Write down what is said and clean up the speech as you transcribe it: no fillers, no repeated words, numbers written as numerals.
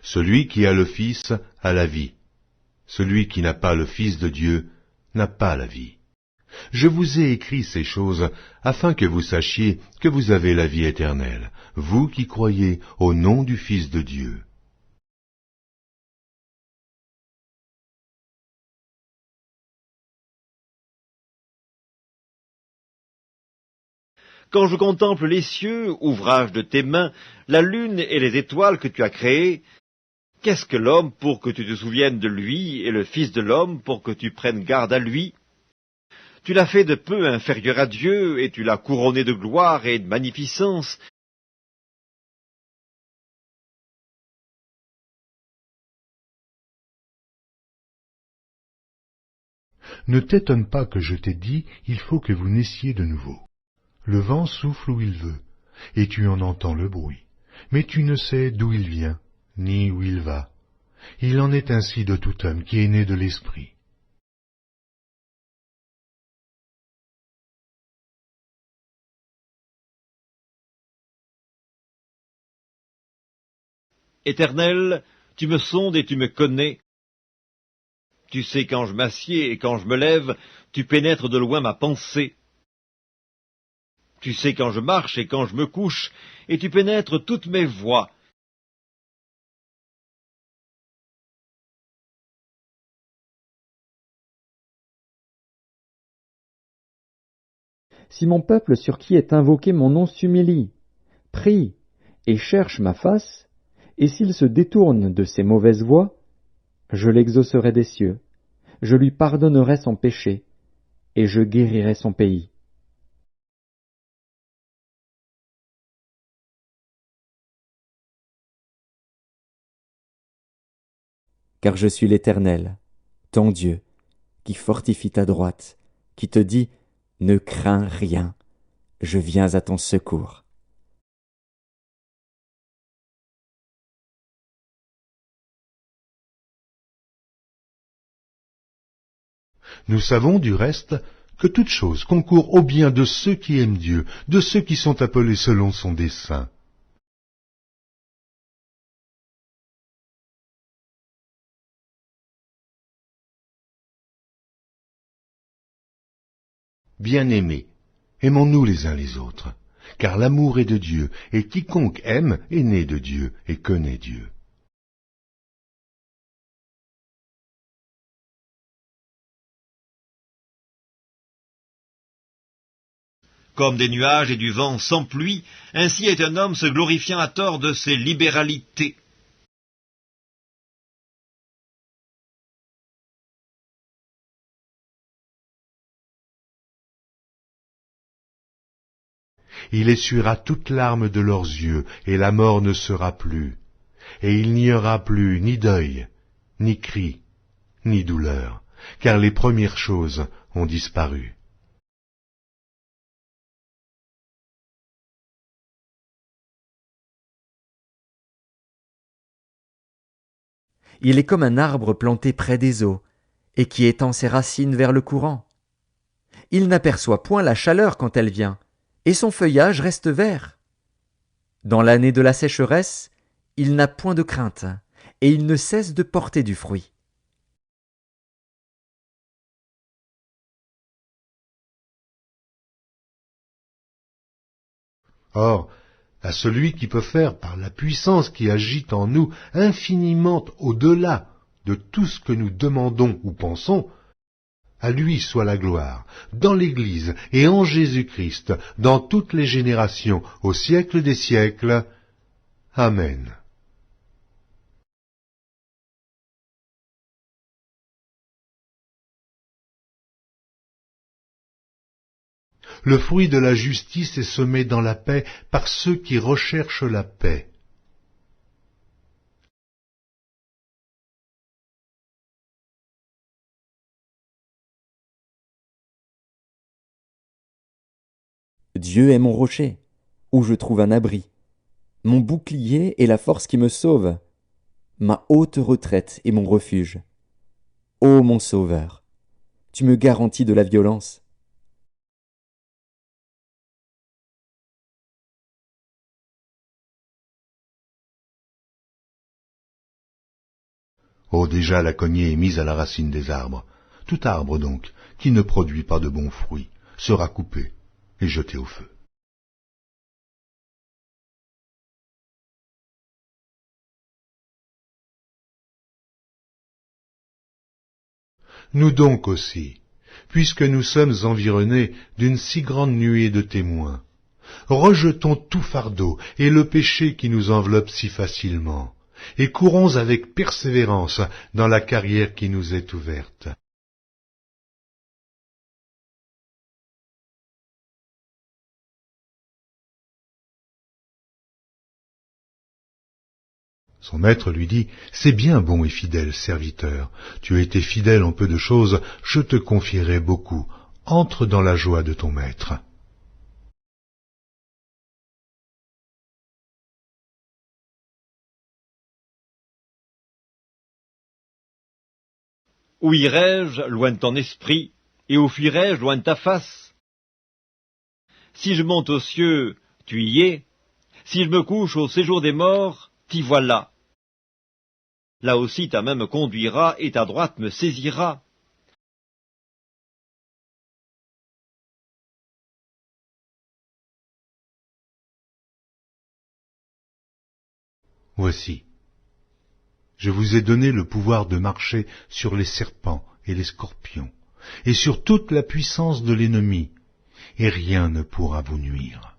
Celui qui a le Fils a la vie. Celui qui n'a pas le Fils de Dieu n'a pas la vie. Je vous ai écrit ces choses afin que vous sachiez que vous avez la vie éternelle, vous qui croyez au nom du Fils de Dieu. Quand je contemple les cieux, ouvrage de tes mains, la lune et les étoiles que tu as créées, qu'est-ce que l'homme pour que tu te souviennes de lui, et le Fils de l'homme pour que tu prennes garde à lui? Tu l'as fait de peu inférieur à Dieu, et tu l'as couronné de gloire et de magnificence. Ne t'étonne pas que je t'ai dit, il faut que vous naissiez de nouveau. Le vent souffle où il veut, et tu en entends le bruit, mais tu ne sais d'où il vient, ni où il va. Il en est ainsi de tout homme qui est né de l'Esprit. Éternel, tu me sondes et tu me connais. Tu sais quand je m'assieds et quand je me lève, tu pénètres de loin ma pensée. Tu sais quand je marche et quand je me couche, et tu pénètres toutes mes voies. Si mon peuple sur qui est invoqué mon nom s'humilie, prie et cherche ma face, et s'il se détourne de ses mauvaises voies, je l'exaucerai des cieux, je lui pardonnerai son péché, et je guérirai son pays. Car je suis l'Éternel, ton Dieu, qui fortifie ta droite, qui te dit, ne crains rien, je viens à ton secours. Nous savons du reste que toute chose concourt au bien de ceux qui aiment Dieu, de ceux qui sont appelés selon son dessein. Bien-aimés, aimons-nous les uns les autres, car l'amour est de Dieu, et quiconque aime est né de Dieu et connaît Dieu. Comme des nuages et du vent sans pluie, ainsi est un homme se glorifiant à tort de ses libéralités. Il essuiera toute larme de leurs yeux, et la mort ne sera plus. Et il n'y aura plus ni deuil, ni cri, ni douleur, car les premières choses ont disparu. Il est comme un arbre planté près des eaux, et qui étend ses racines vers le courant. Il n'aperçoit point la chaleur quand elle vient, et son feuillage reste vert. Dans l'année de la sécheresse, il n'a point de crainte, et il ne cesse de porter du fruit. Or, à celui qui peut faire, par la puissance qui agit en nous, infiniment au-delà de tout ce que nous demandons ou pensons, à lui soit la gloire, dans l'Église et en Jésus-Christ, dans toutes les générations, au siècle des siècles. Amen. Le fruit de la justice est semé dans la paix par ceux qui recherchent la paix. Dieu est mon rocher, où je trouve un abri, mon bouclier et la force qui me sauve, ma haute retraite et mon refuge. Ô mon Sauveur, tu me garantis de la violence. Oh, déjà la cognée est mise à la racine des arbres. Tout arbre, donc, qui ne produit pas de bons fruits, sera coupé et jeté au feu. Nous donc aussi, puisque nous sommes environnés d'une si grande nuée de témoins, rejetons tout fardeau et le péché qui nous enveloppe si facilement, et courons avec persévérance dans la carrière qui nous est ouverte. Son maître lui dit, « C'est bien, bon et fidèle serviteur. Tu as été fidèle en peu de choses, je te confierai beaucoup. Entre dans la joie de ton maître. » Où irai-je loin de ton esprit, et où fuirai-je loin de ta face? Si je monte aux cieux, tu y es. Si je me couche au séjour des morts, t'y voilà. Là aussi ta main me conduira, et ta droite me saisira. Voici, je vous ai donné le pouvoir de marcher sur les serpents et les scorpions, et sur toute la puissance de l'ennemi, et rien ne pourra vous nuire.